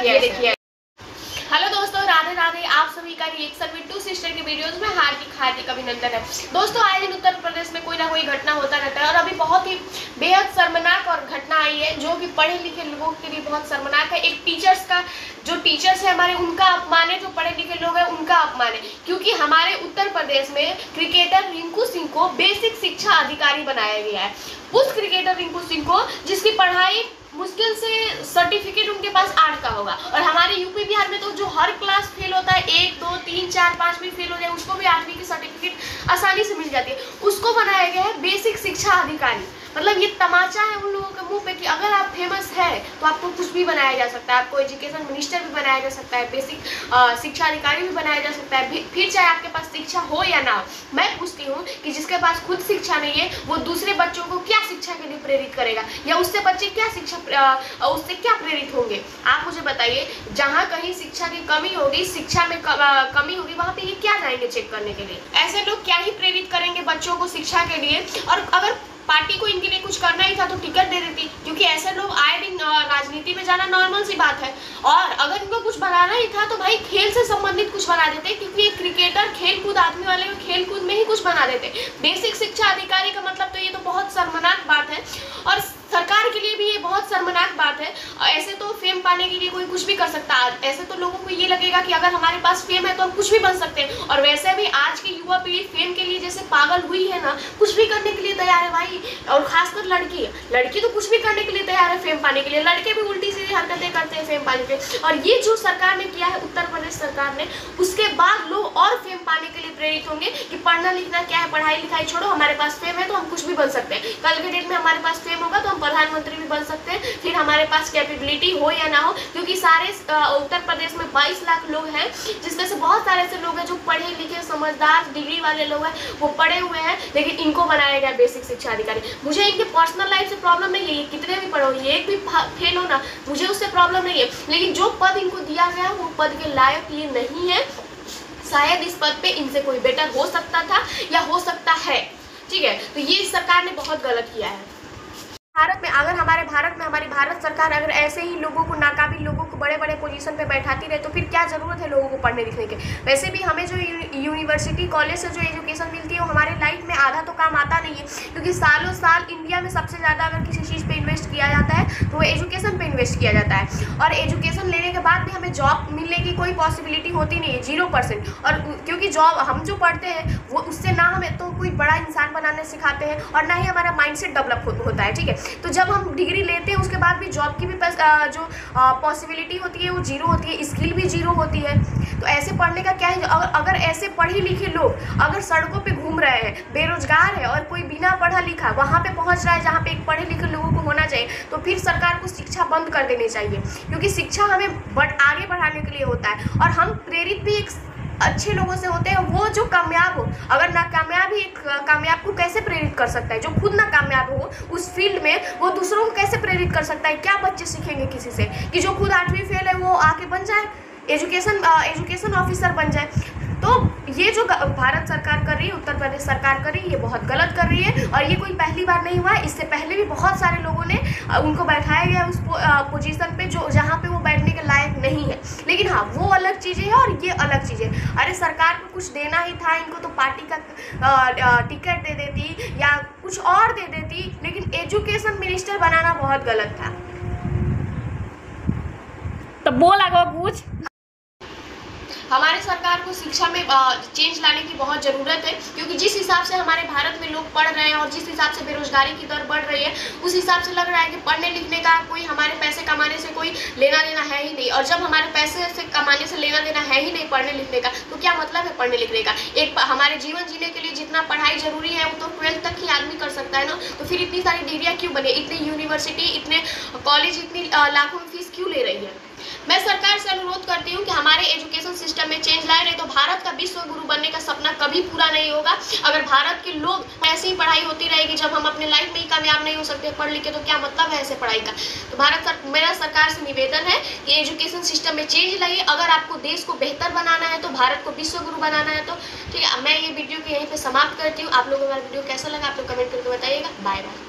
देखिए। हेलो दोस्तों, राधे राधे। आप सभी का रिएक्शन में टू सिस्टर के वीडियोस में हार्दिक अभिनंदन है। दोस्तों, आए दिन उत्तर प्रदेश में कोई ना कोई घटना होता रहता है और अभी बहुत ही बेहद शर्मनाक और घटना आई है जो कि पढ़े लिखे लोगों के लिए बहुत शर्मनाक है। एक टीचर्स का, जो टीचर्स है हमारे, उनका अपमान है। जो पढ़े लिखे लोग हैं उनका अपमान है, क्योंकि हमारे उत्तर प्रदेश में क्रिकेटर रिंकू सिंह को बेसिक शिक्षा अधिकारी बनाया गया है। उस क्रिकेटर रिंकू सिंह को, जिसकी पढ़ाई मुश्किल से सर्टिफिकेट उनके पास 8 का होगा, और हमारे यूपी बिहार में तो जो हर क्लास फेल होता है, 1 2 3 4 5 भी फेल हो जाए, उसको भी 8वीं की सर्टिफिकेट आसानी से मिल जाती है। उसको बनाया गया है बेसिक शिक्षा अधिकारी। मतलब ये तमाचा है उन लोगों के मुंह पे कि अगर आप फेमस है तो आपको कुछ भी बनाया जा सकता है। आपको एजुकेशन मिनिस्टर भी बनाया जा सकता है, बेसिक शिक्षा अधिकारी भी बनाया जा सकता है, फिर चाहे आपके पास शिक्षा हो या ना हो। मैं पूछती हूँ कि जिसके पास खुद शिक्षा नहीं है वो दूसरे बच्चों को क्या शिक्षा के लिए प्रेरित करेगा, या उससे बच्चे क्या उससे क्या प्रेरित होंगे? आप मुझे बताइए। जहाँ कहीं शिक्षा की कमी होगी, शिक्षा में कमी होगी, वहाँ पे ये क्या जाएंगे चेक करने के लिए? ऐसे लोग क्या ही प्रेरित करेंगे बच्चों को शिक्षा के लिए? और अगर पार्टी को इनके लिए कुछ करना ही था तो टिकट दे देती, क्योंकि ऐसे लोग आए दिन राजनीति में जाना नॉर्मल सी बात है। और अगर इनको कुछ बनाना ही था तो भाई खेल से संबंधित कुछ बना देते, क्योंकि एक क्रिकेटर खेल कूद आदमी वाले को खेल कूद में ही कुछ बना देते। बेसिक शिक्षा अधिकारी का मतलब तो ये तो बहुत शर्मनाक बात है, और सरकार के लिए भी ये बहुत शर्मनाक बात है। ऐसे तो फेम पाने के लिए कोई कुछ भी कर सकता है। ऐसे तो लोगों को ये लगेगा कि अगर हमारे पास फेम है तो हम कुछ भी बन सकते हैं। और वैसे भी आज की युवा पीढ़ी फेम के लिए जैसे पागल हुई है ना, कुछ भी करने के लिए तैयार है भाई। और खासकर लड़की तो कुछ भी करने के लिए तैयार है फेम पाने के लिए। लड़के भी उल्टी सीधी हरकतें करते हैं फेम पाने के लिए। और ये जो सरकार ने किया है, उत्तर प्रदेश सरकार ने, उसके बाद लोग और फेम पाने के लिए प्रेरित होंगे कि पढ़ना लिखना क्या है, पढ़ाई लिखाई छोड़ो, हमारे पास फेम है तो हम कुछ भी बन सकते हैं। कल के डेट में हमारे पास फेम होगा तो हम प्रधानमंत्री भी बन सकते हैं, फिर हमारे पास कैपेबिलिटी हो या ना हो। क्योंकि सारे उत्तर प्रदेश में 22 लाख लोग हैं, जिसमें से बहुत सारे ऐसे लोग हैं जो पढ़े लिखे समझदार डिग्री वाले लोग हैं, वो पढ़े हुए हैं, लेकिन इनको बनाया गया बेसिक शिक्षा अधिकारी। मुझे इनके पर्सनल लाइफ से प्रॉब्लम नहीं है, ये कितने भी पढ़ो, ये एक भी फेल हो ना, मुझे उससे प्रॉब्लम नहीं है। लेकिन जो पद इनको दिया गया वो पद के लायक ये नहीं है। शायद इस पद पे इनसे कोई बेटर हो सकता था या हो सकता है, ठीक है। तो ये सरकार ने बहुत गलत किया है। भारत में, अगर हमारे भारत में हमारी भारत सरकार अगर ऐसे ही लोगों को, नाकाबिल लोगों को बड़े बड़े पोजीशन पे बैठाती रहे तो फिर क्या ज़रूरत है लोगों को पढ़ने लिखने के? वैसे भी हमें जो यूनिवर्सिटी कॉलेज से जो एजुकेशन मिलती है वो हमारे लाइफ में आधा तो काम आता नहीं है, क्योंकि सालों साल इंडिया में सबसे ज़्यादा अगर किसी चीज़ पे इन्वेस्ट किया जाता है तो वो एजुकेशन पे इन्वेस्ट किया जाता है। और एजुकेशन लेने के बाद भी हमें जॉब मिलने की कोई पॉसिबिलिटी होती नहीं है, 0%। और क्योंकि जॉब हम जो पढ़ते हैं वो उससे ना हमें तो कोई बड़ा इंसान बनाने सिखाते हैं और ना ही हमारा माइंडसेट डेवलप होता है, ठीक है। तो जब हम डिग्री लेते हैं उसके बाद भी जॉब की भी जो पॉसिबिलिटी होती है वो 0 होती है, स्किल भी 0 होती है। तो ऐसे पढ़ने का क्या है? अगर ऐसे पढ़े लिखे लोग अगर सड़कों पे घूम रहे हैं, बेरोजगार है, और कोई बिना पढ़ा लिखा वहाँ पे पहुँच रहा है जहाँ पे एक पढ़े लिखे लोगों को होना चाहिए, तो फिर सरकार को शिक्षा बंद कर देनी चाहिए। क्योंकि शिक्षा हमें आगे बढ़ाने के लिए होता है, और हम प्रेरित भी एक अच्छे लोगों से होते हैं। वो जो कामयाब हो, अगर नाकामयाब ही एक कामयाब को कैसे प्रेरित कर सकता है? जो खुद ना कामयाब हो उस फील्ड में, वो दूसरों को कैसे प्रेरित कर सकता है? क्या बच्चे सीखेंगे किसी से कि जो खुद 8वीं फेल है वो आके बन जाए एजुकेशन ऑफिसर बन जाए? तो ये जो भारत सरकार कर रही है, उत्तर प्रदेश सरकार कर रही है, ये बहुत गलत कर रही है। और ये कोई पहली बार नहीं हुआ है, इससे पहले भी बहुत सारे लोगों ने उनको बैठाया गया उस पोजीशन पे जो जहाँ पे वो बैठने के लायक नहीं है। लेकिन हाँ, वो अलग चीज़ें हैं और ये अलग चीज़ें। अरे सरकार को कुछ देना ही था, इनको तो पार्टी का टिकट दे देती या कुछ और दे देती, लेकिन एजुकेशन मिनिस्टर बनाना बहुत गलत था। तो बोल आगे पूछ। हमारे सरकार को शिक्षा में चेंज लाने की बहुत ज़रूरत है, क्योंकि जिस हिसाब से हमारे भारत में लोग पढ़ रहे हैं और जिस हिसाब से बेरोजगारी की दर बढ़ रही है, उस हिसाब से लग रहा है कि पढ़ने लिखने का कोई, हमारे पैसे कमाने से कोई लेना देना है ही नहीं। और जब हमारे पैसे से कमाने से लेना देना है ही नहीं पढ़ने लिखने का, तो क्या मतलब है पढ़ने लिखने का? एक हमारे जीवन जीने के लिए जितना पढ़ाई जरूरी है वो तो 12th तक ही आदमी कर सकता है ना। तो फिर इतनी सारी डिग्रियाँ क्यों बने? इतनी यूनिवर्सिटी, इतने कॉलेज, इतनी लाखों में फीस क्यों ले रही है? मैं सरकार से अनुरोध करती हूँ कि हमारे एजुकेशन सिस्टम में चेंज लाए, नहीं तो भारत का विश्व गुरु बनने का सपना कभी पूरा नहीं होगा। अगर भारत के लोग ऐसी ही पढ़ाई होती रहेगी, जब हम अपने लाइफ में ही कामयाब नहीं हो सकते पढ़ लिख के, तो क्या मतलब है ऐसे पढ़ाई का? तो मेरा सरकार से निवेदन है कि एजुकेशन सिस्टम में चेंज लाइए। अगर आपको देश को बेहतर बनाना है, तो भारत को विश्व गुरु बनाना है, तो ठीक है। मैं ये वीडियो को यहीं पर समाप्त करती हूँ। आप लोगों को हमारा वीडियो कैसा लगा आप लोग कमेंट करके बताइएगा। Bye bye.